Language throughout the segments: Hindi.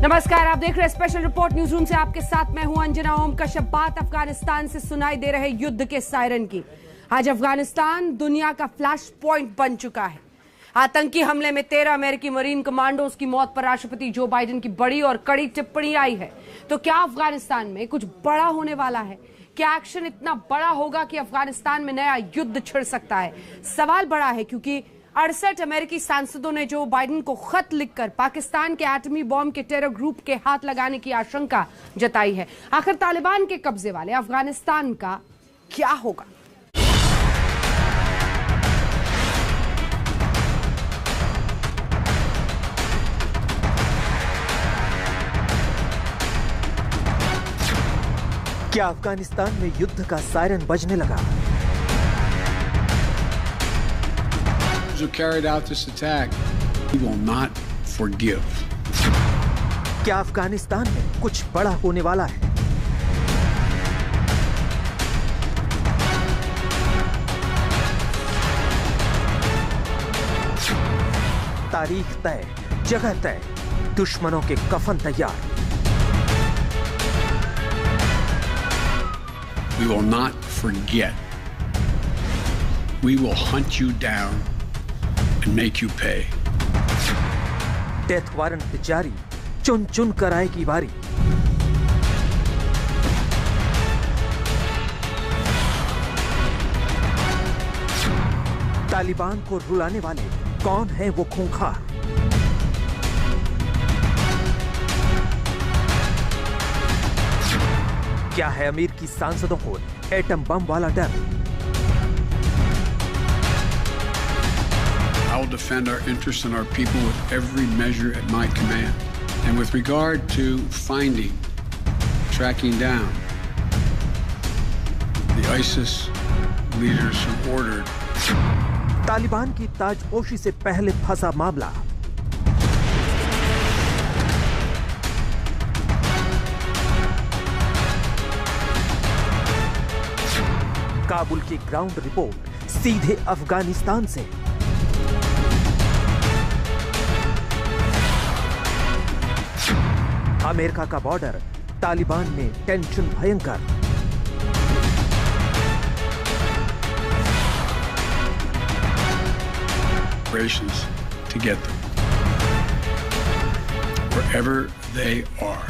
नमस्कार, आप देख रहे हैं स्पेशल रिपोर्ट न्यूज रूम से। आपके साथ मैं हूं अंजना ओम कश्यप। बात अफगानिस्तान से सुनाई दे रहे युद्ध के सायरन की। आज अफगानिस्तान दुनिया का फ्लैश पॉइंट बन चुका है। आतंकी हमले में 13 अमेरिकी मरीन कमांडोज की मौत पर राष्ट्रपति जो बाइडेन की बड़ी और कड़ी टिप्पणी आई है। तो क्या अफगानिस्तान में कुछ बड़ा होने वाला है? क्या एक्शन इतना बड़ा होगा कि अफगानिस्तान में नया युद्ध छिड़ सकता है? सवाल बड़ा है क्योंकि 68 अमेरिकी सांसदों ने जो बाइडेन को खत लिखकर पाकिस्तान के एटमी बॉम्ब के टेरर ग्रुप के हाथ लगाने की आशंका जताई है। आखिर तालिबान के कब्जे वाले अफगानिस्तान का क्या होगा? क्या अफगानिस्तान में युद्ध का सायरन बजने लगा? Who carried out this attack, we will not forgive. क्या अफगानिस्तान में कुछ बड़ा होने वाला है? तारीख तय, जगह तय, दुश्मनों के कफन तैयार। We will not forget. We will hunt you down and make you pay. Death warrant जारी, चुन चुन कर आएगी बारी। तालिबान को रुलाने वाले कौन है वो खूंखार? क्या है अमेरिकी सांसदों को एटम बम वाला डर? I will defend our interests and our people with every measure at my command. And with regard to finding, tracking down the ISIS leaders who ordered. Taliban की ताजपोशी से पहले फंसा मामला। काबुल की ग्राउंड रिपोर्ट सीधे अफगानिस्तान से। अमेरिका का बॉर्डर, तालिबान में टेंशन भयंकर। Operations to get them wherever they are.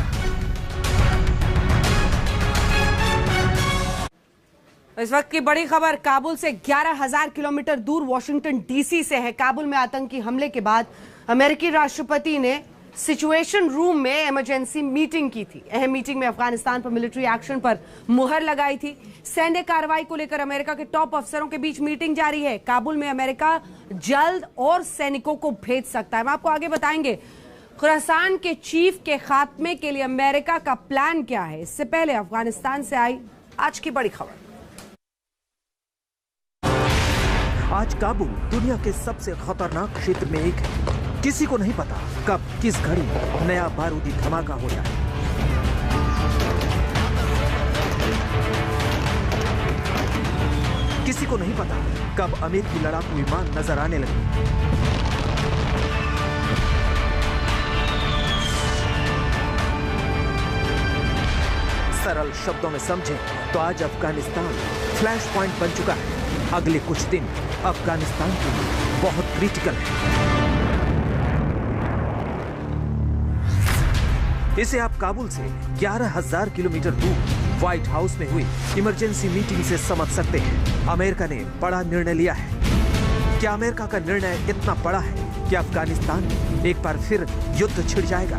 इस वक्त की बड़ी खबर काबुल से 11,000 किलोमीटर दूर वाशिंगटन डीसी से है। काबुल में आतंकी हमले के बाद अमेरिकी राष्ट्रपति ने सिचुएशन रूम में इमरजेंसी मीटिंग की थी। अहम मीटिंग में अफगानिस्तान पर मिलिट्री एक्शन पर मुहर लगाई थी। सैन्य कार्रवाई को लेकर अमेरिका के टॉप अफसरों के बीच मीटिंग जारी है। काबुल में अमेरिका जल्द और सैनिकों को भेज सकता है। हम आपको आगे बताएंगे खुरासान के चीफ के खात्मे के लिए अमेरिका का प्लान क्या है। इससे पहले अफगानिस्तान से आई आज की बड़ी खबर। आज काबुल दुनिया के सबसे खतरनाक क्षेत्र में एक है। किसी को नहीं पता कब किस घड़ी नया बारूदी धमाका हो जाए। किसी को नहीं पता कब अमेरिकी लड़ाकू विमान नजर आने लगे। सरल शब्दों में समझें तो आज अफगानिस्तान फ्लैश पॉइंट बन चुका है। अगले कुछ दिन अफगानिस्तान के लिए बहुत क्रिटिकल है। इसे आप काबुल से 11,000 किलोमीटर दूर व्हाइट हाउस में हुई इमरजेंसी मीटिंग से समझ सकते हैं। अमेरिका ने बड़ा निर्णय लिया है। क्या अमेरिका का निर्णय इतना बड़ा है कि अफगानिस्तान में एक बार फिर युद्ध छिड़ जाएगा?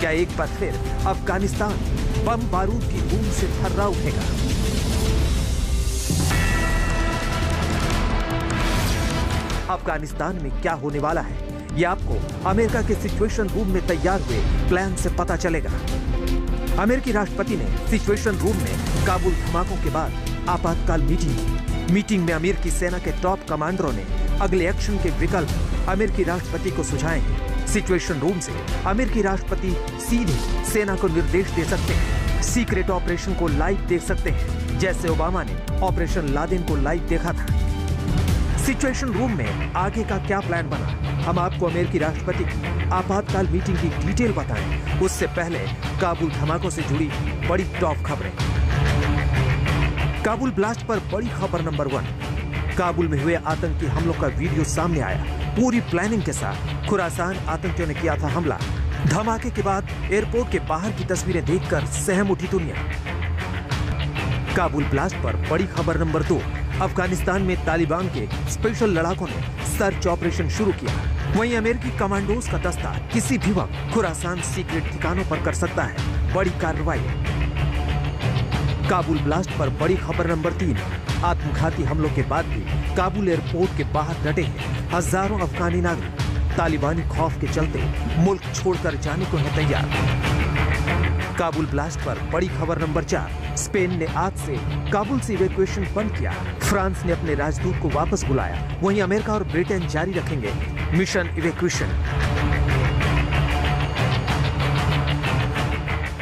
क्या एक बार फिर अफगानिस्तान बम बारूद की बूंद से थर्रा उठेगा? अफगानिस्तान में क्या होने वाला है यह आपको अमेरिका के सिचुएशन रूम में तैयार हुए प्लान से पता चलेगा। अमेरिकी राष्ट्रपति ने सिचुएशन रूम में काबुल धमाकों के बाद आपातकाल मीटिंग की। मीटिंग में अमेरिकी सेना के टॉप कमांडरों ने अगले एक्शन के विकल्प अमेरिकी राष्ट्रपति को सुझाए हैं। सिचुएशन रूम से अमेरिकी राष्ट्रपति सीधे सेना को निर्देश दे सकते हैं। सीक्रेट ऑपरेशन को लाइव देख सकते हैं, जैसे ओबामा ने ऑपरेशन लादेन को लाइव देखा था। सिचुएशन रूम में आगे का क्या प्लान बना, हम आपको अमेरिकी राष्ट्रपति की आपातकाल मीटिंग की डिटेल बताएं, उससे पहले काबुल धमाकों से जुड़ी बड़ी टॉप खबरें। काबुल ब्लास्ट पर बड़ी खबर नंबर 1। काबुल में हुए आतंकी हमलों का वीडियो सामने आया। पूरी प्लानिंग के साथ खुरासान आतंकियों ने किया था हमला। धमाके के बाद एयरपोर्ट के बाहर की तस्वीरें देखकर सहम उठी दुनिया। काबुल ब्लास्ट पर बड़ी खबर नंबर 2। अफगानिस्तान में तालिबान के स्पेशल लड़ाकों ने सर्च ऑपरेशन शुरू किया। वहीं अमेरिकी कमांडोज का दस्ता किसी भी वक्त खुरासान सीक्रेट ठिकानों पर कर सकता है बड़ी कार्रवाई। काबुल ब्लास्ट पर बड़ी खबर नंबर 3। आत्मघाती हमलों के बाद भी काबुल एयरपोर्ट के बाहर डटे हैं हजारों अफगानी नागरिक। तालिबानी खौफ के चलते मुल्क छोड़कर जाने को है तैयार। काबुल ब्लास्ट पर बड़ी खबर नंबर 4। स्पेन ने आज से काबुल से इवैक्यूएशन बंद किया। फ्रांस ने अपने राजदूत को वापस बुलाया। वहीं अमेरिका और ब्रिटेन जारी रखेंगे मिशन इवैक्यूएशन।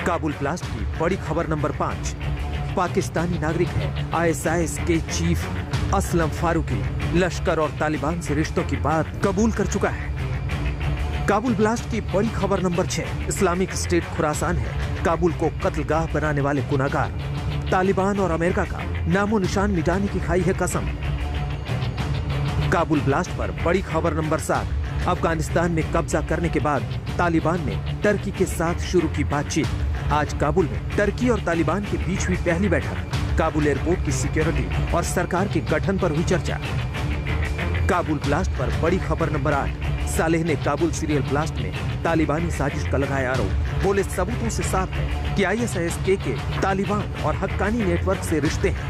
काबुल ब्लास्ट की बड़ी खबर नंबर 5। पाकिस्तानी नागरिक है ISIS के चीफ असलम फारूकी लश्कर और तालिबान से रिश्तों की बात कबूल कर चुका है। काबुल ब्लास्ट की बड़ी खबर नंबर 6। इस्लामिक स्टेट खुरासान है काबुल को कत्लगाह बनाने वाले गुनाहगार। तालिबान और अमेरिका का नामो निशान मिटाने की खाई है कसम। काबुल ब्लास्ट पर बड़ी खबर नंबर 7। अफगानिस्तान में कब्जा करने के बाद तालिबान ने टर्की के साथ शुरू की बातचीत। आज काबुल में टर्की और तालिबान के बीच हुई पहली बैठक। काबुल एयरपोर्ट की सिक्योरिटी और सरकार के गठन पर हुई चर्चा। काबुल ब्लास्ट पर बड़ी खबर नंबर 8। सालेह ने काबुल सीरियल ब्लास्ट में तालिबानी साजिश का लगाया आरोप। बोले सबूतों से साफ है कि ISIS के तालिबान और हक्कानी नेटवर्क से रिश्ते हैं।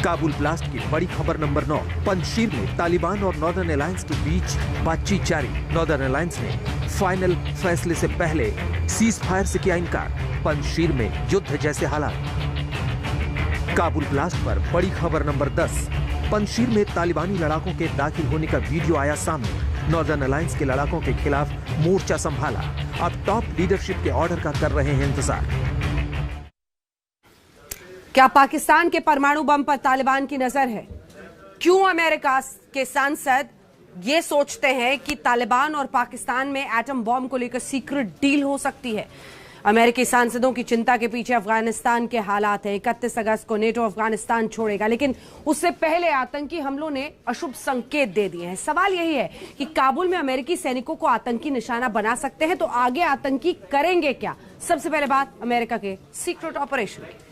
काबुल ब्लास्ट की बड़ी खबर नंबर 9। पंजशीर में तालिबान और नॉर्दर्न अलायंस के बीच बातचीत जारी। नॉर्दर्न अलायंस ने फाइनल फैसले से पहले सीज फायर से किया इनकार। पंजशीर में युद्ध जैसे हालात। काबुल ब्लास्ट पर बड़ी खबर नंबर 10। पंजशीर में तालिबानी लड़ाकों के दाखिल होने का वीडियो आया सामने। नॉर्दर्न अलायंस के लड़ाकों के खिलाफ मोर्चा संभाला। अब टॉप लीडरशिप के ऑर्डर का कर रहे हैं इंतजार। क्या पाकिस्तान के परमाणु बम पर तालिबान की नजर है? क्यों अमेरिका के सांसद ये सोचते हैं कि तालिबान और पाकिस्तान में एटम बॉम्ब को लेकर सीक्रेट डील हो सकती है? अमेरिकी सांसदों की चिंता के पीछे अफगानिस्तान के हालात हैं। 31 अगस्त को नेटो अफगानिस्तान छोड़ेगा, लेकिन उससे पहले आतंकी हमलों ने अशुभ संकेत दे दिए हैं। सवाल यही है कि काबुल में अमेरिकी सैनिकों को आतंकी निशाना बना सकते हैं, तो आगे आतंकी करेंगे क्या? सबसे पहले बात अमेरिका के सीक्रेट ऑपरेशन की।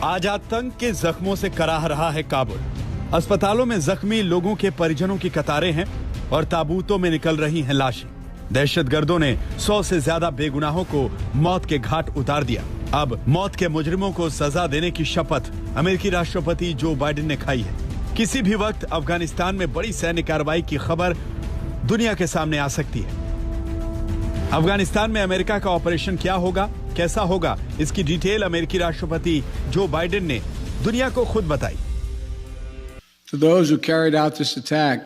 आज आतंक के जख्मों से कराह रहा है काबुल। अस्पतालों में जख्मी लोगों के परिजनों की कतारें हैं और ताबूतों में निकल रही हैं लाशें। दहशतगर्दों ने 100 से ज्यादा बेगुनाहों को मौत के घाट उतार दिया। अब मौत के मुजरिमों को सजा देने की शपथ अमेरिकी राष्ट्रपति जो बाइडेन ने खाई है। किसी भी वक्त अफगानिस्तान में बड़ी सैन्य कार्रवाई की खबर दुनिया के सामने आ सकती है। अफगानिस्तान में अमेरिका का ऑपरेशन क्या होगा, कैसा होगा, इसकी डिटेल अमेरिकी राष्ट्रपति जो बाइडेन ने दुनिया को खुद बताई। To those who carried out this attack,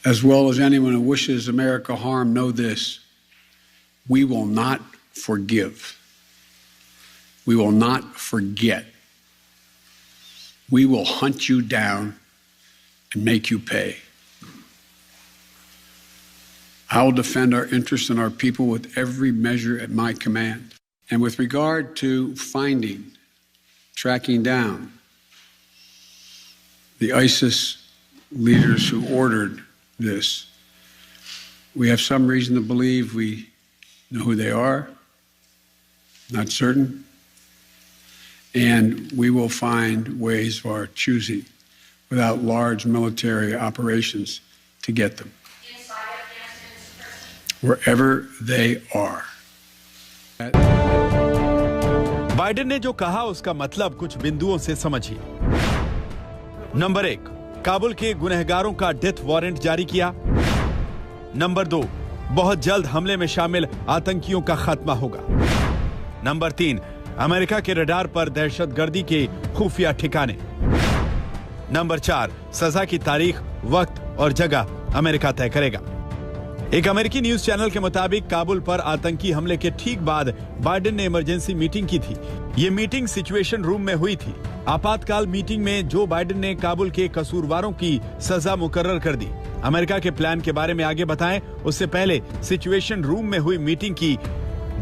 as well as anyone who wishes America harm, know this: we will not forgive. We will not forget. We will hunt you down and make you pay. I will defend our interests and our people with every measure at my command. And with regard to finding, tracking down the ISIS leaders who ordered this, we have some reason to believe we know who they are, not certain, and we will find ways of our choosing without large military operations to get them. Wherever they are. Biden ने जो कहा उसका मतलब कुछ बिंदुओं से समझिए। नंबर 1, काबुल के गुनहगारों का डेथ वारंट जारी किया। नंबर 2, बहुत जल्द हमले में शामिल आतंकियों का खात्मा होगा। नंबर 3, अमेरिका के रडार पर दहशतगर्दी के खुफिया ठिकाने। नंबर 4, सजा की तारीख, वक्त और जगह अमेरिका तय करेगा। एक अमेरिकी न्यूज चैनल के मुताबिक काबुल पर आतंकी हमले के ठीक बाद बाइडेन ने इमरजेंसी मीटिंग की थी। ये मीटिंग सिचुएशन रूम में हुई थी। आपातकाल मीटिंग में जो बाइडेन ने काबुल के कसूरवारों की सजा मुकर्रर कर दी। अमेरिका के प्लान के बारे में आगे बताएं, उससे पहले सिचुएशन रूम में हुई मीटिंग की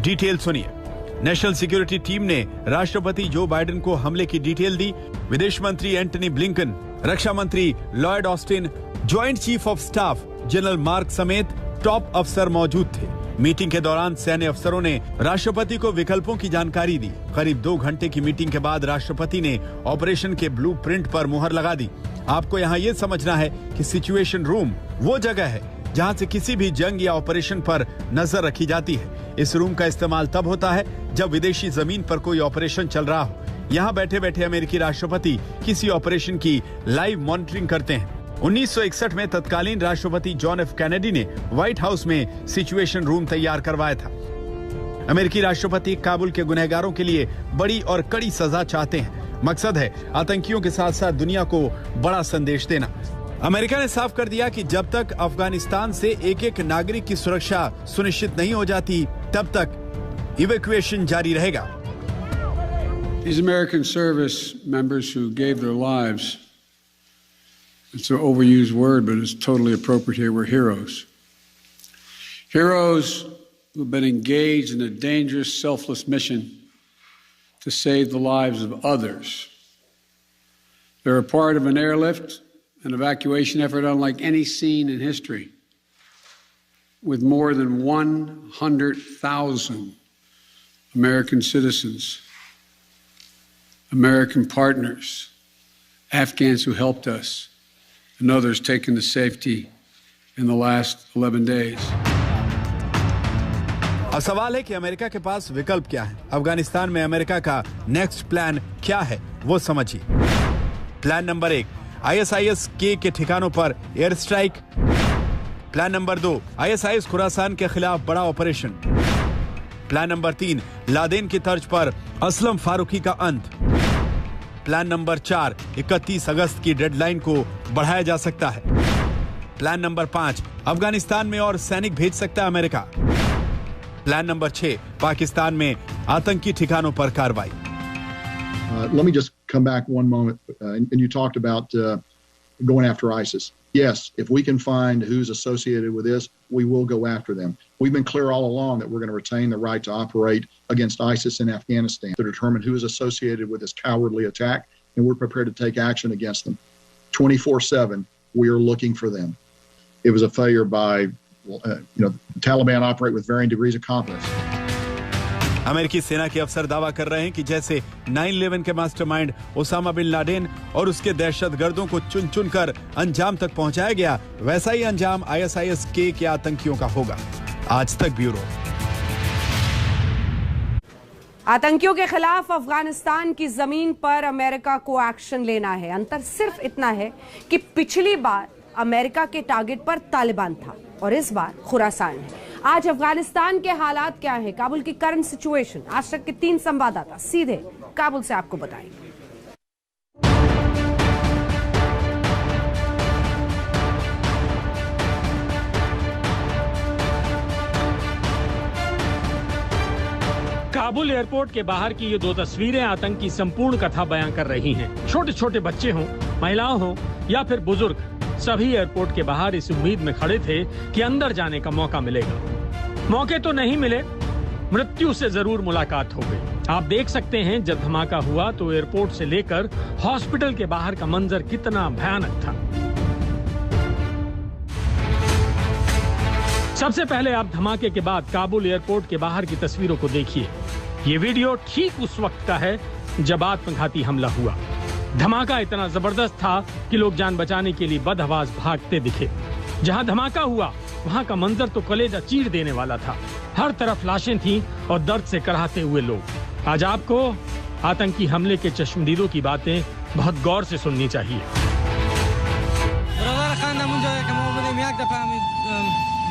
डिटेल सुनिए। नेशनल सिक्योरिटी टीम ने राष्ट्रपति जो बाइडेन को हमले की डिटेल दी। विदेश मंत्री एंटनी ब्लिंकन, रक्षा मंत्री Lloyd Austin, joint chief of staff general mark समेत टॉप अफसर मौजूद थे। मीटिंग के दौरान सैन्य अफसरों ने राष्ट्रपति को विकल्पों की जानकारी दी। करीब 2 घंटे की मीटिंग के बाद राष्ट्रपति ने ऑपरेशन के ब्लूप्रिंट पर मुहर लगा दी। आपको यहाँ ये समझना है कि सिचुएशन रूम वो जगह है जहाँ से किसी भी जंग या ऑपरेशन पर नजर रखी जाती है। इस रूम का इस्तेमाल तब होता है जब विदेशी जमीन पर कोई ऑपरेशन चल रहा हो। यहाँ बैठे बैठे अमेरिकी राष्ट्रपति किसी ऑपरेशन की लाइव मॉनिटरिंग करते हैं। 1961 में तत्कालीन राष्ट्रपति जॉन एफ कैनेडी ने व्हाइट हाउस में सिचुएशन रूम तैयार करवाया था। अमेरिकी राष्ट्रपति काबुल के गुनहगारों के लिए बड़ी और कड़ी सजा चाहते हैं। मकसद है आतंकियों के साथ साथ दुनिया को बड़ा संदेश देना। अमेरिका ने साफ कर दिया कि जब तक अफगानिस्तान से एक-एक नागरिक की सुरक्षा सुनिश्चित नहीं हो जाती, तब तक इवैक्यूएशन जारी रहेगा। These American service members who gave their lives, it's an overused word, but it's totally appropriate here, were heroes. Heroes who've been engaged in a dangerous, selfless mission to save the lives of others. They're a part of an airlift, an evacuation effort unlike any seen in history, with more than 100,000 American citizens, American partners, Afghans who helped us, and others taken to safety in the last 11 days. अब सवाल है कि अमेरिका के पास विकल्प क्या है। अफगानिस्तान में अमेरिका का नेक्स्ट प्लान क्या है, वो समझिए। प्लान नंबर 1, ISIS के ठिकानों पर air strike. Plan number 2, ISIS Khorasan के खिलाफ बड़ा ऑपरेशन। प्लान नंबर 3, लादेन की तर्ज पर असलम फारूकी का अंत। प्लान नंबर 4, 31 अगस्त की डेडलाइन को बढ़ाया जा सकता है। प्लान नंबर 5, अफगानिस्तान में और सैनिक भेज सकता है अमेरिका। प्लान नंबर 6, पाकिस्तान में आतंकी ठिकानों पर कार्रवाई। Let me just come back one moment, and you talked about going after ISIS. Yes, if we can find who's associated with this, we will go after them. We've been clear all along that we're going to retain the right to operate against ISIS in Afghanistan to determine who is associated with this cowardly attack, and we're prepared to take action against them. 24/7, we are looking for them. It was a failure by, the Taliban operate with varying degrees of competence. अमेरिकी सेना के अफसर दावा कर रहे हैं कि जैसे 9/11 के मास्टरमाइंड ओसामा बिन लादेन और उसके दहशतगर्दों को चुन चुन कर अंजाम तक पहुंचाया गया, वैसा ही अंजाम ISIS के आतंकियों का होगा। आज तक ब्यूरो। आतंकियों के खिलाफ अफगानिस्तान की जमीन पर अमेरिका को एक्शन लेना है। अंतर सिर्फ इतना है कि पिछली बार अमेरिका के टारगेट पर तालिबान था और इस बार खुरासान है। आज अफगानिस्तान के हालात क्या है, काबुल की करंट सिचुएशन, आज तक के 3 संवाददाता सीधे काबुल से आपको बताएंगे। काबुल एयरपोर्ट के बाहर की ये 2 तस्वीरें आतंकी संपूर्ण कथा बयां कर रही हैं। छोटे छोटे बच्चे हों, महिलाओं हों या फिर बुजुर्ग, सभी एयरपोर्ट के बाहर इस उम्मीद में खड़े थे कि अंदर जाने का मौका मिलेगा। मौके तो नहीं मिले, मृत्यु से जरूर मुलाकात हो गई। आप देख सकते हैं जब धमाका हुआ तो एयरपोर्ट से लेकर हॉस्पिटल के बाहर का मंजर कितना भयानक था। सबसे पहले आप धमाके के बाद काबुल एयरपोर्ट के बाहर की तस्वीरों को देखिए। ये वीडियो ठीक उस वक्त का है जब आत्मघाती हमला हुआ। धमाका इतना जबरदस्त था कि लोग जान बचाने के लिए बदहवास भागते दिखे। जहां धमाका हुआ वहां का मंजर तो कलेजा चीर देने वाला था। हर तरफ लाशें थीं और दर्द से कराहते हुए लोग। आज आपको आतंकी हमले के चश्मदीदों की बातें बहुत गौर से सुननी चाहिए।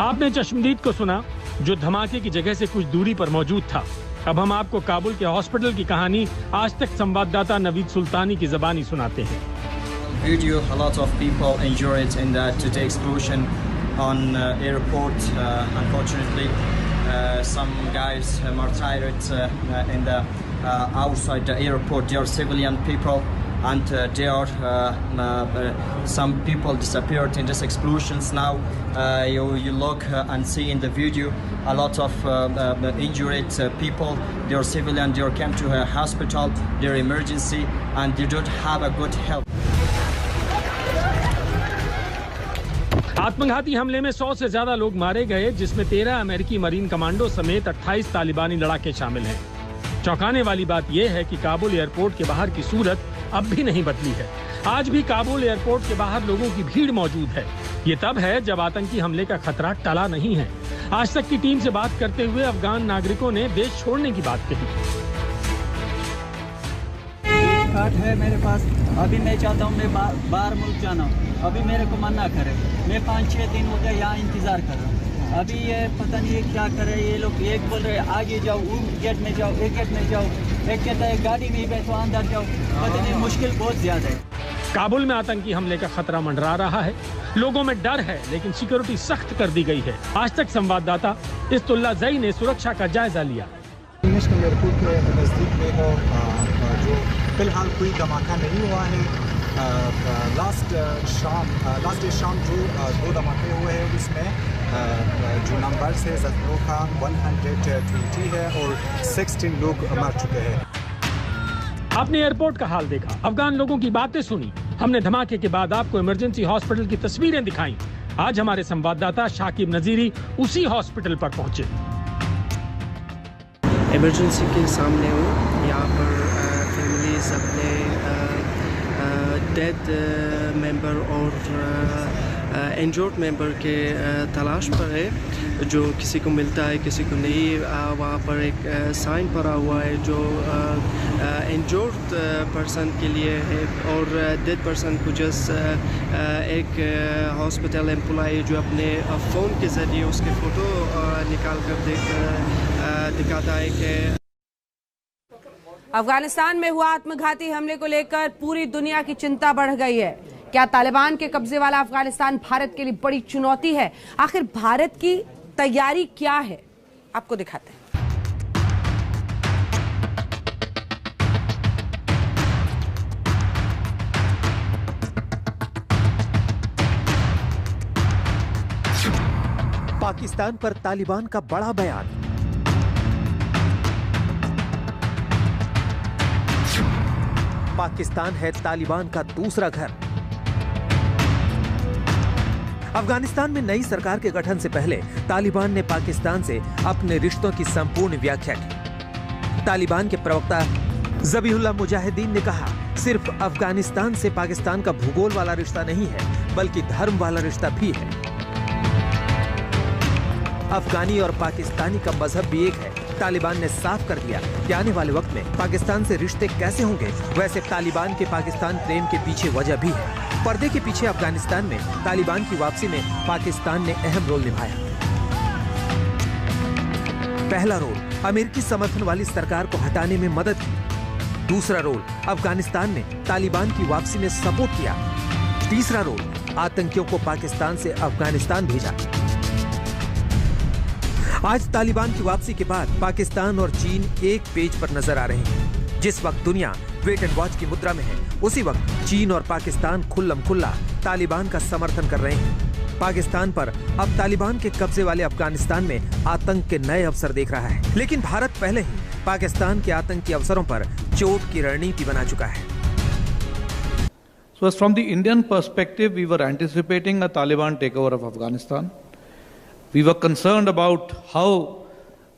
आपने चश्मदीद को सुना जो धमाके की जगह से कुछ दूरी पर मौजूद था। अब हम आपको काबुल के हॉस्पिटल की कहानी आज तक संवाददाता नवीद सुल्तानी की ज़बानी सुनाते हैं। Video, a lot of people injured in that the explosion on airport. Unfortunately, some guys martyred in the outside the airport. They are civilian people, and they are some people disappeared in these explosions. Now you look and see in the video a lot of injured people. They are civilian. They are came to a hospital. They are emergency, and they don't have a good help. आत्मघाती हमले में 100 से ज्यादा लोग मारे गए, जिसमें 13 अमेरिकी मरीन कमांडो समेत 28 तालिबानी लड़ाके शामिल हैं। चौंकाने वाली बात यह है कि काबुल एयरपोर्ट के बाहर की सूरत अब भी नहीं बदली है। आज भी काबुल एयरपोर्ट के बाहर लोगों की भीड़ मौजूद है। ये तब है जब आतंकी हमले का खतरा टला नहीं है। आज तक की टीम से बात करते हुए अफगान नागरिकों ने देश छोड़ने की बात कही। कार्ड है मेरे पास, अभी मैं चाहता हूँ मैं बाहर मुल्क जाना हूँ, अभी मेरे को मना करे। मैं 5-6 दिन हो गया यहाँ इंतज़ार कर रहा हूँ। अभी ये पता नहीं है क्या करे। ये लोग एक बोल रहे आगे जाओ, गेट में जाओ, एक गेट में जाओ, एक कहता है गाड़ी में ही बैठो अंदर जाओ। पता नहीं, मुश्किल बहुत ज़्यादा है। काबुल में आतंकी हमले का खतरा मंडरा रहा है। लोगों में डर है, लेकिन सिक्योरिटी सख्त कर दी गई है। आज तक संवाददाता इस्तुल्ला जई ने सुरक्षा का जायजा लिया। एयरपोर्ट के नज़दीक में हो, जो फिलहाल कोई धमाका नहीं हुआ है। लास्ट डे शाम जो 2 धमाके हुए हैं, उसमें जो नंबर है जख्मियों का 120 है और 16 लोग मर चुके हैं। आपने एयरपोर्ट का हाल देखा, अफगान लोगों की बातें सुनी। हमने धमाके के बाद आपको इमरजेंसी हॉस्पिटल की तस्वीरें दिखाई। आज हमारे संवाददाता शाकिब नजीरी उसी हॉस्पिटल पर पहुंचे। इमरजेंसी के सामने हूँ। यहाँ पर फैमिलीज अपने डेड मेंबर और इंजर्ड मेंबर के तलाश पर है। जो किसी को मिलता है, किसी को नहीं। वहाँ पर एक साइन पड़ा हुआ है जो इंजर्ड पर्सन के लिए है, और डेड पर्सन को जस्ट एक हॉस्पिटल एम्प्लॉय जो अपने फ़ोन के ज़रिए उसके फ़ोटो निकाल कर दिखाता है कि अफगानिस्तान में हुआ आत्मघाती हमले को लेकर पूरी दुनिया की चिंता बढ़ गई है। क्या तालिबान के कब्जे वाला अफगानिस्तान भारत के लिए बड़ी चुनौती है? आखिर भारत की तैयारी क्या है, आपको दिखाते हैं। पाकिस्तान पर तालिबान का बड़ा बयान। पाकिस्तान है तालिबान का दूसरा घर। अफगानिस्तान में नई सरकार के गठन से पहले तालिबान ने पाकिस्तान से अपने रिश्तों की संपूर्ण व्याख्या की। तालिबान के प्रवक्ता ज़बीहुल्लाह मुजाहिदीन ने कहा, सिर्फ अफगानिस्तान से पाकिस्तान का भूगोल वाला रिश्ता नहीं है, बल्कि धर्म वाला रिश्ता भी है। अफगानी और पाकिस्तानी का मजहब भी एक है। तालिबान ने साफ कर दिया कि आने वाले वक्त में पाकिस्तान से रिश्ते कैसे होंगे। वैसे तालिबान के पाकिस्तान प्रेम के पीछे वजह भी है। पर्दे के पीछे अफगानिस्तान में तालिबान की वापसी में पाकिस्तान ने अहम रोल निभाया। पहला रोल, अमेरिकी समर्थन वाली सरकार को हटाने में मदद की। दूसरा रोल, अफगानिस्तान में तालिबान की वापसी में सपोर्ट किया। तीसरा रोल, आतंकियों को पाकिस्तान से अफगानिस्तान भेजा। आज तालिबान की वापसी के बाद पाकिस्तान और चीन एक पेज पर नजर आ रहे हैं। जिस वक्त दुनिया वेट एंड वॉच की मुद्रा में है, उसी वक्त चीन और पाकिस्तान खुल्लम खुल्ला तालिबान का समर्थन कर रहे हैं। पाकिस्तान पर अब तालिबान के कब्जे वाले अफगानिस्तान में आतंक के नए अवसर देख रहा है, लेकिन भारत पहले ही पाकिस्तान के आतंकी अवसरों पर चोट की रणनीति बना चुका है। So from the Indian perspective, we were anticipating a Taliban takeover of Afghanistan. We were concerned about how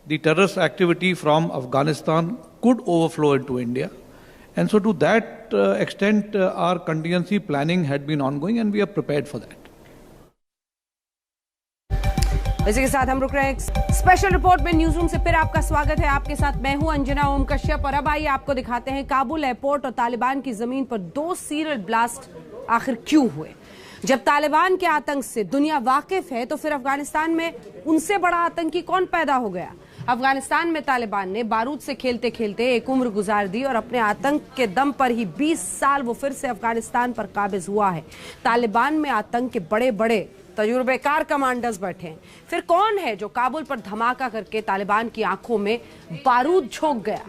the terrorist activity from Afghanistan could overflow into India. And so to that extent, our contingency planning had been ongoing and we are prepared for that. इसी के साथ हम रुक रहे हैं स्पेशल रिपोर्ट में। न्यूज रूम से फिर आपका स्वागत है। आपके साथ मैं हूं अंजना ओम कश्यप और अब आइए आपको दिखाते हैं काबुल एयरपोर्ट और तालिबान की जमीन पर 2 सीरियल ब्लास्ट आखिर क्यों हुए। जब तालिबान के आतंक से दुनिया वाकिफ है तो फिर अफगानिस्तान में उनसे बड़ा आतंकी कौन पैदा हो गया। अफगानिस्तान में तालिबान ने बारूद से खेलते खेलते एक उम्र गुजार दी और अपने आतंक के दम पर ही 20 साल वो फिर से अफगानिस्तान पर काबिज हुआ है। तालिबान में आतंक के बड़े बड़े तजुर्बेकार कमांडर्स बैठे हैं। फिर कौन है जो काबुल पर धमाका करके तालिबान की आंखों में बारूद झोंक गया।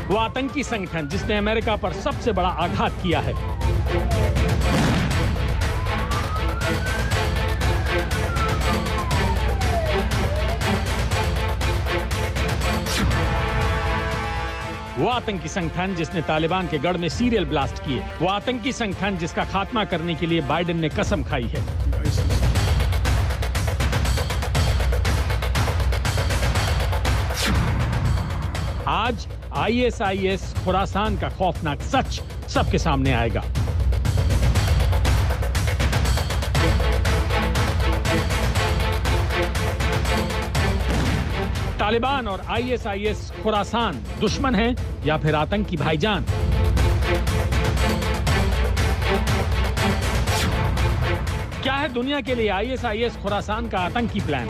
वो आतंकी संगठन जिसने अमेरिका पर सबसे बड़ा आघात किया है। वो आतंकी संगठन जिसने तालिबान के गढ़ में सीरियल ब्लास्ट किए। वो आतंकी संगठन जिसका खात्मा करने के लिए बाइडेन ने कसम खाई है। आज ISIS खुरासान का खौफनाक सच सबके सामने आएगा। तालिबान और ISIS खुरासान दुश्मन हैं या फिर आतंकी भाईजान। क्या है दुनिया के लिए ISIS खुरासान का आतंकी प्लान?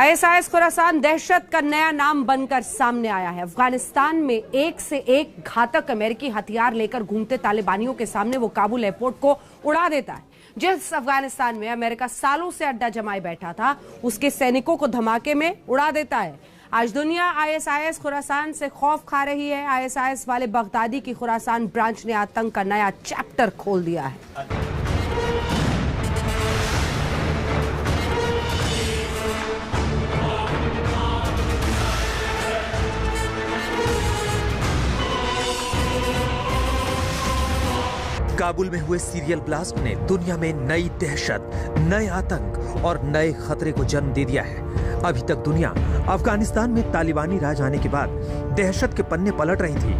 ISIS खुरासान दहशत का नया नाम बनकर सामने आया है। अफगानिस्तान में एक से एक घातक अमेरिकी हथियार लेकर घूमते तालिबानियों के सामने वो काबुल एयरपोर्ट को उड़ा देता है। जिस अफगानिस्तान में अमेरिका सालों से अड्डा जमाए बैठा था, उसके सैनिकों को धमाके में उड़ा देता है। आज दुनिया ISIS खुरासान से खौफ खा रही है। ISIS वाले बगदादी की खुरासान ब्रांच ने आतंक का नया चैप्टर खोल दिया है। काबुल में हुए सीरियल ब्लास्ट ने दुनिया में नई दहशत, नए आतंक और नए खतरे को जन्म दे दिया है। अभी तक दुनिया अफगानिस्तान में तालिबानी राज आने के बाद दहशत के पन्ने पलट रही थी।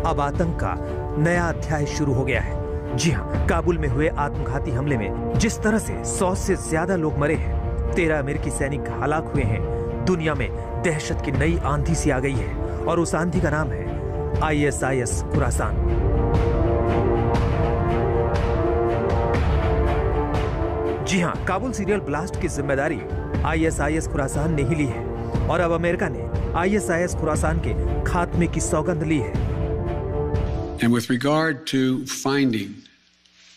अब आतंक का नया अध्याय शुरू हो गया है। जी हां, काबुल में हुए आत्मघाती हमले में जिस तरह से 100 से ज्यादा लोग मरे हैं, 13 अमेरिकी सैनिक हलाक हुए हैं, दुनिया में दहशत की नई आंधी सी आ गई है और उस आंधी का नाम है ISIS खुरासान। जी हां, काबुल सीरियल ब्लास्ट की जिम्मेदारी ISIS खुरासान ने ही ली है और अब अमेरिका ने ISIS खुरासान के खात्मे की सौगंध ली है। And with regard to finding,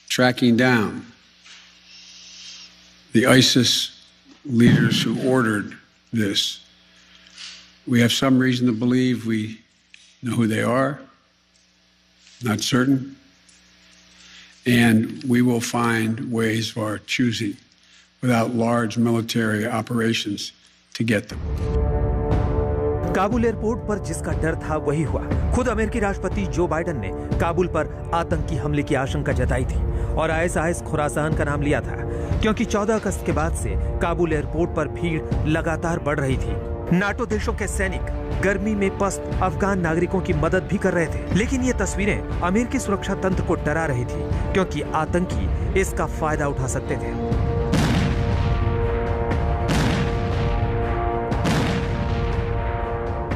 tracking down the ISIS leaders who ordered this, we have some reason to believe we know who they are, not certain. And we will find ways of our choosing without large military operations to get them. Kabul airport पर जिसका डर था वही हुआ। खुद अमेरिकी राष्ट्रपति जो बाइडेन ने काबुल पर आतंकी हमले की आशंका जताई थी और ISIS खुरासान का नाम लिया था, क्योंकि 14 अगस्त के बाद से काबुल एयरपोर्ट पर भीड़ लगातार बढ़ रही थी। नाटो देशों के सैनिक गर्मी में पस्त अफगान नागरिकों की मदद भी कर रहे थे, लेकिन ये तस्वीरें अमेरिकी सुरक्षा तंत्र को डरा रही थी, क्योंकि आतंकी इसका फायदा उठा सकते थे।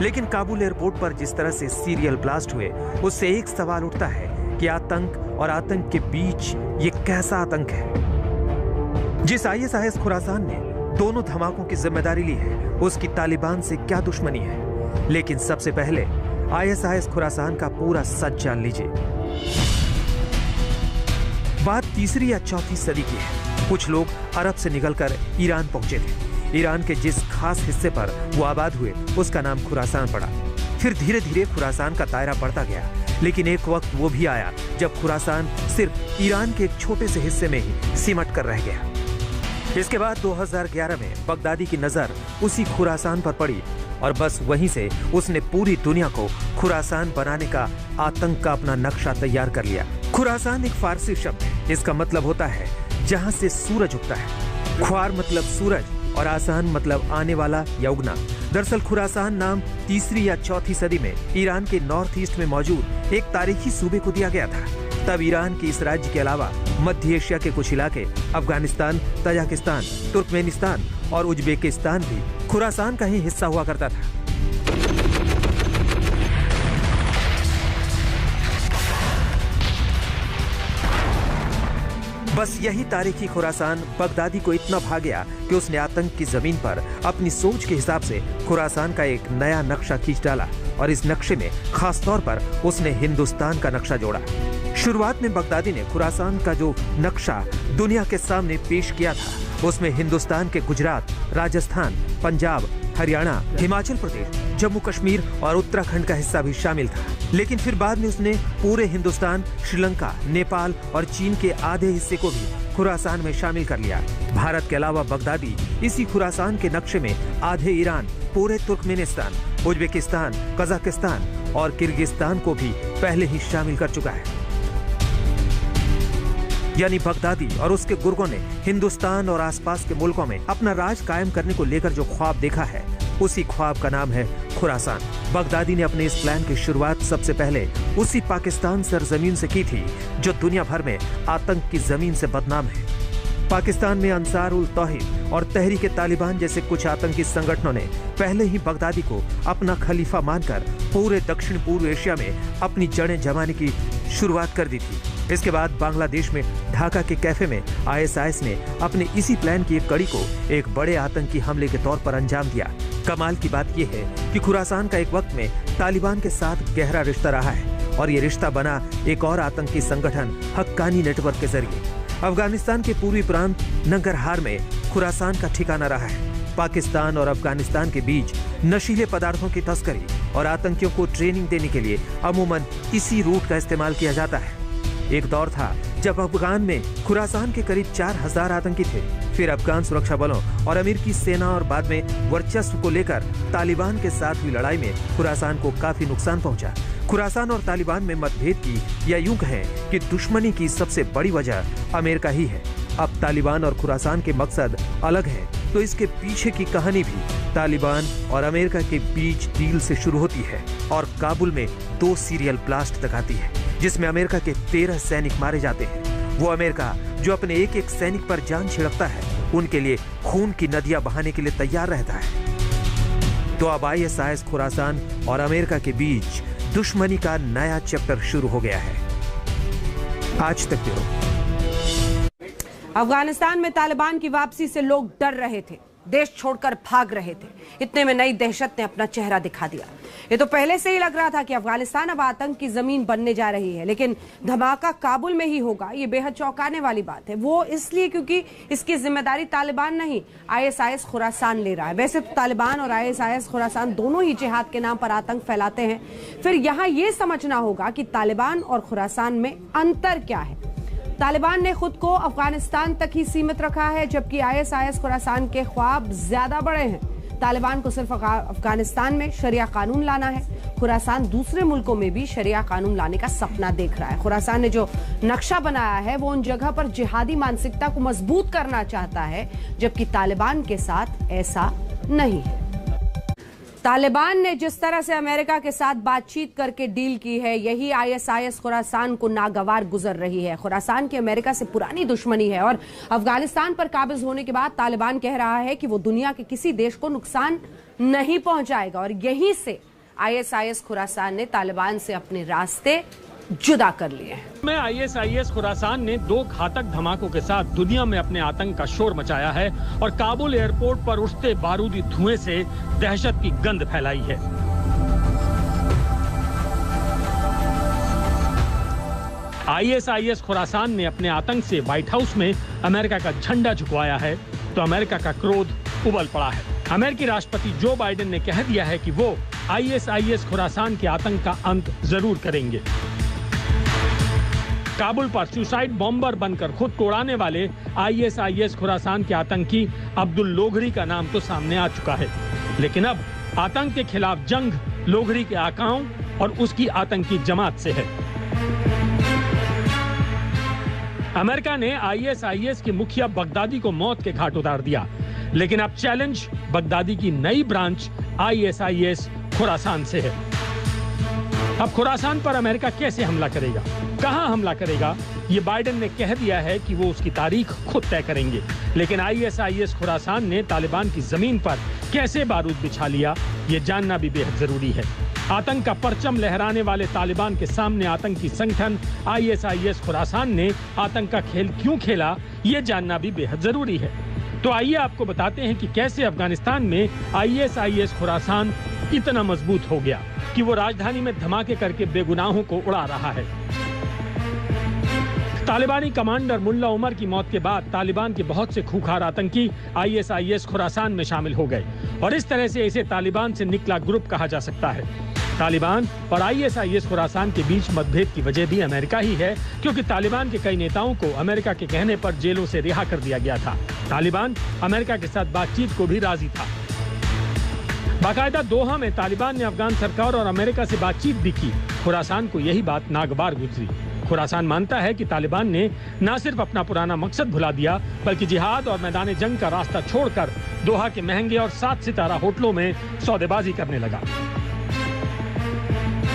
लेकिन काबुल एयरपोर्ट पर जिस तरह से सीरियल ब्लास्ट हुए, उससे एक सवाल उठता है कि आतंक और आतंक के बीच ये कैसा आतंक है। जिस ISIS खुरासान ने दोनों धमाकों की जिम्मेदारी ली है, उसकी तालिबान से क्या दुश्मनी है। लेकिन सबसे पहले ISIS खुरासान का पूरा सच जान लीजिए। बात 3री या 4थी सदी की है। कुछ लोग अरब से निकलकर ईरान पहुंचे थे। ईरान के जिस खास हिस्से पर वो आबाद हुए, उसका नाम खुरासान पड़ा। फिर धीरे धीरे खुरासान का दायरा बढ़ता गया। लेकिन एक वक्त वो भी आया जब खुरासान सिर्फ ईरान के एक छोटे से हिस्से में ही सिमट कर रह गया। इसके बाद 2011 में बगदादी की नजर उसी खुरासान पर पड़ी और बस वहीं से उसने पूरी दुनिया को खुरासान बनाने का आतंक का अपना नक्शा तैयार कर लिया। खुरासान एक फारसी शब्द है, इसका मतलब होता है जहां से सूरज उगता है। ख्वार मतलब सूरज और आसान मतलब आने वाला या उगना। दरअसल खुरासान नाम 3री या 4थी सदी में ईरान के नॉर्थ ईस्ट में मौजूद एक तारीखी सूबे को दिया गया था। तब ईरान के इस राज्य के अलावा मध्य एशिया के कुछ इलाके, अफगानिस्तान, तजाकिस्तान, तुर्कमेनिस्तान और उज्बेकिस्तान भी खुरासान का ही हिस्सा हुआ करता था। बस यही तारीखी खुरासान बगदादी को इतना भा गया कि उसने आतंक की जमीन पर अपनी सोच के हिसाब से खुरासान का एक नया नक्शा खींच डाला और इस नक्शे में खास तौर पर उसने हिंदुस्तान का नक्शा जोड़ा। शुरुआत में बगदादी ने खुरासान का जो नक्शा दुनिया के सामने पेश किया था उसमें हिंदुस्तान के गुजरात, राजस्थान, पंजाब, हरियाणा, हिमाचल प्रदेश, जम्मू कश्मीर और उत्तराखंड का हिस्सा भी शामिल था। लेकिन फिर बाद में उसने पूरे हिंदुस्तान, श्रीलंका, नेपाल और चीन के आधे हिस्से को भी खुरासान में शामिल कर लिया। भारत के अलावा बगदादी इसी खुरासान के नक्शे में आधे ईरान, पूरे तुर्कमेनिस्तान, उज्बेकिस्तान, कजाकिस्तान और किर्गिस्तान को भी पहले ही शामिल कर चुका है। यानी बगदादी और उसके गुर्गों ने हिंदुस्तान और आसपास के मुल्कों में अपना राज कायम करने को लेकर जो ख्वाब देखा है, उसी ख्वाब का नाम है खुरासान। बगदादी ने अपने इस प्लान की शुरुआत सबसे पहले उसी पाकिस्तान सरजमीन से की थी जो दुनिया भर में आतंक की जमीन से बदनाम है। पाकिस्तान में अंसार उल तौहीद और तहरीक तालिबान जैसे कुछ आतंकी संगठनों ने पहले ही बगदादी को अपना खलीफा मानकर पूरे दक्षिण पूर्व एशिया में अपनी जड़ें जमाने की शुरुआत कर दी थी। इसके बाद बांग्लादेश में ढाका के कैफे में आईएसआईएस ने अपने इसी प्लान की एक कड़ी को एक बड़े आतंकी हमले के तौर पर अंजाम दिया। कमाल की बात यह है कि खुरासान का एक वक्त में तालिबान के साथ गहरा रिश्ता रहा है और ये रिश्ता बना एक और आतंकी संगठन हक्कानी नेटवर्क के जरिए। अफगानिस्तान के पूर्वी प्रांत नंगरहार में खुरासान का ठिकाना रहा है। पाकिस्तान और अफगानिस्तान के बीच नशीले पदार्थों की तस्करी और आतंकियों को ट्रेनिंग देने के लिए अमूमन इसी रूट का इस्तेमाल किया जाता है। एक दौर था जब अफगान में खुरासान के करीब 4000 आतंकी थे। फिर अफगान सुरक्षा बलों और अमेरिकी सेना और बाद में वर्चस्व को लेकर तालिबान के साथ हुई लड़ाई में खुरासान को काफी नुकसान पहुंचा। खुरासान और तालिबान में मतभेद की या यूं कहें कि दुश्मनी की सबसे बड़ी वजह अमेरिका ही है। अब तालिबान और खुरासान के मकसद अलग हैं, तो इसके पीछे की कहानी भी तालिबान और अमेरिका के बीच डील से शुरू होती है और काबुल में 2 सीरियल ब्लास्ट तक आती है जिसमें अमेरिका के 13 सैनिक मारे जाते हैं। वो अमेरिका जो अपने एक एक सैनिक पर जान छिड़कता है, उनके लिए खून की नदियां बहाने के लिए तैयार रहता है। तो अब आईएसआईएस खुरासान और अमेरिका के बीच दुश्मनी का नया चैप्टर शुरू हो गया है। आज तक ब्यूरो। अफगानिस्तान में तालिबान की वापसी से लोग डर रहे थे, देश छोड़कर भाग रहे थे। इतने में नई दहशत ने अपना चेहरा दिखा दिया। ये तो पहले से ही लग रहा था कि अफगानिस्तान अब आतंक की जमीन बनने जा रही है, लेकिन धमाका काबुल में ही होगा, ये बेहद चौंकाने वाली बात है। वो इसलिए क्योंकि इसकी जिम्मेदारी तालिबान नहीं, आईएसआईएस खुरासान ले रहा है। वैसे तो तालिबान और आईएसआईएस खुरासान दोनों ही जिहाद के नाम पर आतंक फैलाते हैं। फिर यहाँ ये समझना होगा कि तालिबान और खुरासान में अंतर क्या है। तालिबान ने खुद को अफगानिस्तान तक ही सीमित रखा है, जबकि आईएसआईएस खुरासान के ख्वाब ज्यादा बड़े हैं। तालिबान को सिर्फ अफगानिस्तान में शरिया कानून लाना है, खुरासान दूसरे मुल्कों में भी शरिया कानून लाने का सपना देख रहा है। खुरासान ने जो नक्शा बनाया है वो उन जगह पर जिहादी मानसिकता को मजबूत करना चाहता है, जबकि तालिबान के साथ ऐसा नहीं है। तालिबान ने जिस तरह से अमेरिका के साथ बातचीत करके डील की है, यही आईएसआईएस खुरासान को नागवार गुजर रही है। खुरासान की अमेरिका से पुरानी दुश्मनी है और अफगानिस्तान पर काबिज होने के बाद तालिबान कह रहा है कि वो दुनिया के किसी देश को नुकसान नहीं पहुंचाएगा और यहीं से आईएसआईएस खुरासान ने तालिबान से अपने रास्ते जुदा कर लिए हैं। में आईएसआईएस खुरासान ने 2 घातक धमाकों के साथ दुनिया में अपने आतंक का शोर मचाया है और काबुल एयरपोर्ट पर उठते बारूदी धुएं से दहशत की गंध फैलाई है। आईएसआईएस खुरासान ने अपने आतंक से व्हाइट हाउस में अमेरिका का झंडा झुकवाया है, तो अमेरिका का क्रोध उबल पड़ा है। अमेरिकी राष्ट्रपति जो बाइडेन ने कह दिया है कि वो ISIS खुरासान के आतंक का अंत जरूर करेंगे। काबुल पर सुसाइड बॉम्बर बनकर खुद को उड़ाने वाले ISIS खुरासान के आतंकी अब्दुल लोघरी का नाम तो सामने आ चुका है, लेकिन अब आतंक के खिलाफ जंग लोघरी के आकाओं और उसकी आतंकी जमात से है। अमेरिका ने ISIS के मुखिया बगदादी को मौत के घाट उतार दिया, लेकिन अब चैलेंज बगदादी की नई ब्रांच ISIS खुरासान से है। अब खुरासान पर अमेरिका कैसे हमला करेगा, कहां हमला करेगा, ये बाइडेन ने कह दिया है कि वो उसकी तारीख खुद तय करेंगे, लेकिन ISIS खुरासान ने तालिबान की जमीन पर कैसे बारूद बिछा लिया, ये जानना भी बेहद जरूरी है। आतंक का परचम लहराने वाले तालिबान के सामने आतंकी संगठन ISIS खुरासान ने आतंक का खेल क्यों खेला, ये जानना भी बेहद जरूरी है। तो आइए आपको बताते हैं कि कैसे अफगानिस्तान में ISIS खुरासान इतना मजबूत हो गया कि वो राजधानी में धमाके करके बेगुनाहों को उड़ा रहा है। तालिबानी कमांडर मुल्ला उमर की मौत के बाद तालिबान के बहुत से खूंखार आतंकी ISIS खुरासान में शामिल हो गए और इस तरह से इसे तालिबान से निकला ग्रुप कहा जा सकता है। तालिबान और ISIS खुरासान के बीच मतभेद की वजह भी अमेरिका ही है, क्योंकि तालिबान के कई नेताओं को अमेरिका के कहने पर जेलों से रिहा कर दिया गया था। तालिबान अमेरिका के साथ बातचीत को भी राजी था। बाकायदा दोहा में तालिबान ने अफगान सरकार और अमेरिका से बातचीत भी की। खुरासान को यही बात नागवार गुजरी। खुरासान मानता है कि तालिबान ने न सिर्फ अपना पुराना मकसद भुला दिया, बल्कि जिहाद और मैदान जंग का रास्ता छोड़कर दोहा के महंगे और 7 सितारा होटलों में सौदेबाजी करने लगा।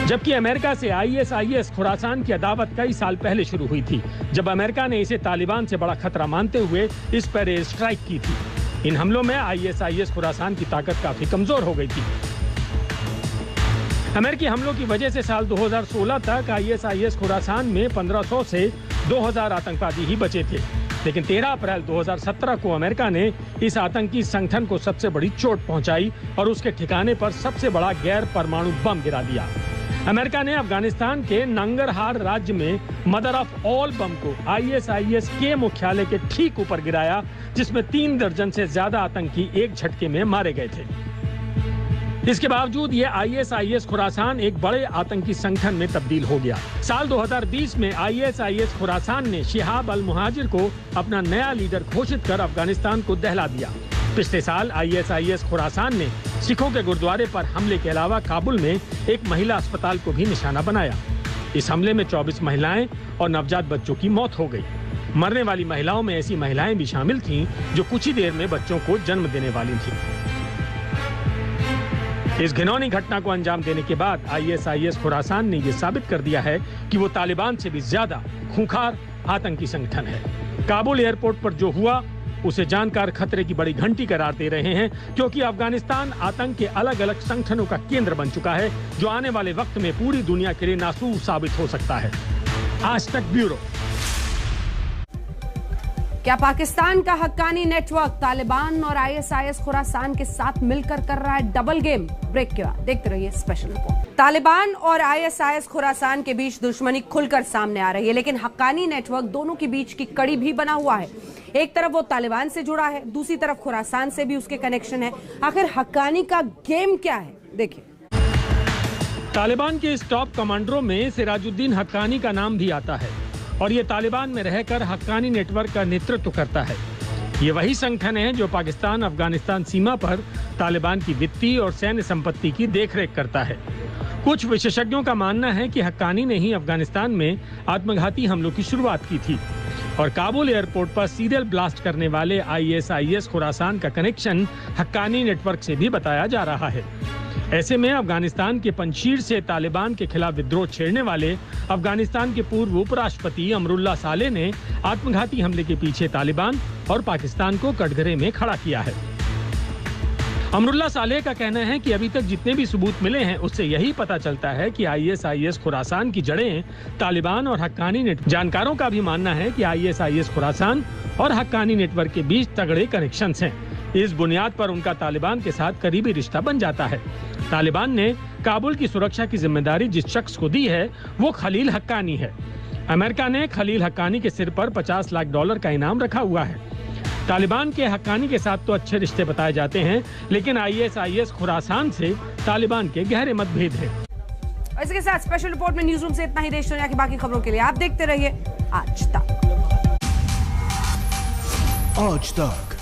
जबकि अमेरिका से ISIS खुरासान की अदावत कई साल पहले शुरू हुई थी, जब अमेरिका ने इसे तालिबान से बड़ा खतरा मानते हुए इस पर एयर स्ट्राइक की थी। इन हमलों में ISIS खुरासान की ताकत काफी कमजोर हो गई थी। अमेरिकी हमलों की वजह से साल 2016 तक ISIS खुरासान में 1500 से 2000 आतंकवादी ही बचे थे, लेकिन 13 अप्रैल 2017 को अमेरिका ने इस आतंकी संगठन को सबसे बड़ी चोट पहुंचाई और उसके ठिकाने पर सबसे बड़ा गैर परमाणु बम गिरा दिया। अमेरिका ने अफगानिस्तान के नंगरहार राज्य में मदर ऑफ ऑल बम को ISIS के मुख्यालय के ठीक ऊपर गिराया, जिसमें 3 दर्जन से ज्यादा आतंकी एक झटके में मारे गए थे। इसके बावजूद ये ISIS खुरासान एक बड़े आतंकी संगठन में तब्दील हो गया। साल 2020 में ISIS खुरासान ने शिहाब अल मुहाजिर को अपना नया लीडर घोषित कर अफगानिस्तान को दहला दिया। पिछले साल ISIS खुरासान ने सिखों के गुरुद्वारे पर हमले के अलावा काबुल में एक महिला अस्पताल को भी निशाना बनाया। इस हमले में 24 महिलाएं और नवजात बच्चों की मौत हो गई। मरने वाली महिलाओं में ऐसी महिलाएं भी शामिल थीं जो कुछ ही देर में बच्चों को जन्म देने वाली थीं। इस घिनौनी घटना को अंजाम देने के बाद ISIS खुरासान ने यह साबित कर दिया है कि वो तालिबान से भी ज्यादा खूंखार आतंकी संगठन है। काबुल एयरपोर्ट पर जो हुआ उसे जानकार खतरे की बड़ी घंटी करार दे रहे हैं, क्योंकि अफगानिस्तान आतंक के अलग अलग संगठनों का केंद्र बन चुका है, जो आने वाले वक्त में पूरी दुनिया के लिए नासूर साबित हो सकता है। आज तक ब्यूरो। क्या पाकिस्तान का हक्कानी नेटवर्क तालिबान और ISIS खुरासान के साथ मिलकर कर रहा है डबल गेम? ब्रेक के बाद देखते रहिए स्पेशल रिपोर्ट। तालिबान और ISIS खुरासान के बीच दुश्मनी खुलकर सामने आ रही है, लेकिन हक्कानी नेटवर्क दोनों के बीच की कड़ी भी बना हुआ है। एक तरफ वो तालिबान से जुड़ा है, दूसरी तरफ खुरासान से भी उसके कनेक्शन है। आखिर हक्कानी का गेम क्या है, देखिए। तालिबान के इस टॉप कमांडरों में सिराजुद्दीन हक्कानी का नाम भी आता है और ये तालिबान में रहकर हक्कानी नेटवर्क का नेतृत्व करता है। ये वही संगठन है जो पाकिस्तान अफगानिस्तान सीमा पर तालिबान की वित्तीय और सैन्य संपत्ति की देखरेख करता है। कुछ विशेषज्ञों का मानना है कि हक्कानी ने ही अफगानिस्तान में आत्मघाती हमलों की शुरुआत की थी और काबुल एयरपोर्ट पर सीरियल ब्लास्ट करने वाले ISIS खुरासान का कनेक्शन हक्कानी नेटवर्क से भी बताया जा रहा है। ऐसे में अफगानिस्तान के पंजशीर से तालिबान के खिलाफ विद्रोह छेड़ने वाले अफगानिस्तान के पूर्व उपराष्ट्रपति अमरुल्लाह सालेह ने आत्मघाती हमले के पीछे तालिबान और पाकिस्तान को कटघरे में खड़ा किया है। अमरुल्लाह सालेह का कहना है कि अभी तक जितने भी सबूत मिले हैं उससे यही पता चलता है कि ISIS खुरासान की जड़ें तालिबान और हक्कानी नेटवर्क। जानकारों का भी मानना है कि ISIS खुरासान और हक्कानी नेटवर्क के बीच तगड़े कनेक्शंस हैं। इस बुनियाद पर उनका तालिबान के साथ करीबी रिश्ता बन जाता है। तालिबान ने काबुल की सुरक्षा की जिम्मेदारी जिस शख्स को दी है वो खलील हक्कानी है। अमेरिका ने खलील हक्कानी के सिर पर $50 लाख का इनाम रखा हुआ है। तालिबान के हक्कानी के साथ तो अच्छे रिश्ते बताए जाते हैं, लेकिन ISIS खुरासान से तालिबान के गहरे मतभेद हैं। इसके साथ स्पेशल रिपोर्ट में न्यूज रूम से इतना ही। देश दुनिया की बाकी खबरों के लिए आप देखते रहिए आज तक। आज तक